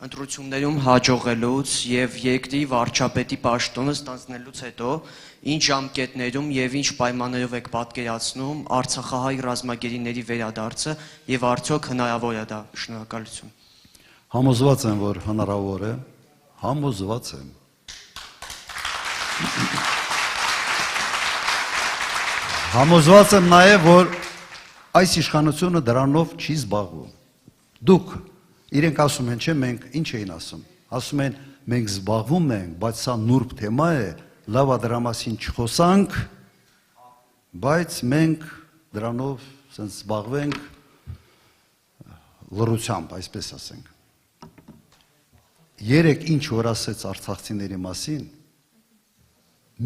ընտրություններում հաջողելուց եւ երկրի վարչապետի պաշտոնը ստանձնելուց հետո ինչ ժամկետներում եւ ինչ պայմաններով եք պատկերացնում Արցախահայ ռազմագերիների վերադարձը եւ արդյոք հնարավոր է դա։ Շնորհակալություն։ Համոզված եմ, որ հնարավոր է, համոզված եմ։ Համոզված եմ նաեւ, որ այս իշխանությունը դրանով չի զբաղվում։ Դուք իրենք ասում են, չէ, մենք ինչ էին ասում։ Ասում են, մենք զբաղվում ենք, բայց սա նուրբ թեմա է, լավ է դրա մասին չխոսանք, բայց մենք դրանով ասենց զբաղվենք լռությամբ, այսպես ասենք։ Երեք ինչ որ ասեց արցախցիների մասին,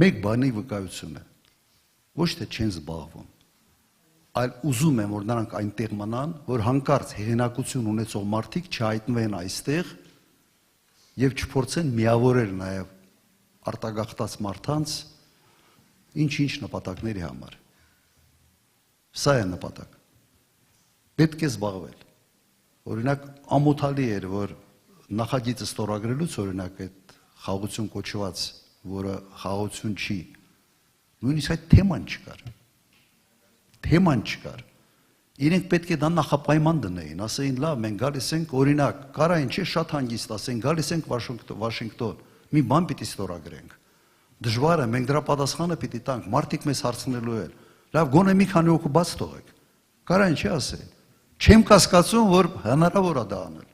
մեկ բանի վկայություն է, ոչ թե չեն զբաղվում, այլ ուզում եմ, որ նրանք այնտեղ մնան, որ հանկարծ հեղինակություն ունեցող մարդիկ չհայտնվեն այստեղ եւ չփորձեն միավորել նաեւ արտագաղթած մարդանց ինչ-ինչ նպատակների համար։ Սա է նպատակ։ Պետք է զբաղվել։ Օրինակ ամոթալի էր, որ նախագիծը ստորագրելուց օրինակ այդ խաղաղություն կոչված, որը խաղաղություն չի, նույնիսկ այդ թեման չկար։ Թեման չկար։ Իրենք պետք է դա նախապայման դնեին, ասեին, լավ, մենք գալիս ենք, օրինակ, կարային չէ շատ հանգիստ ասեն, գալիս ենք Վաշինգտոն, մի բան պիտի ստորագրենք։ Դժվար է, մենք դրա պատասխանը պիտի տանք, մարդիկ մեզ հարցնելու են։ Լավ, գոնե մի քանի օգու բաց թողեք։ Կարային չէ ասեն։ Չեմ կասկածում, որ հնարավոր է դա անել։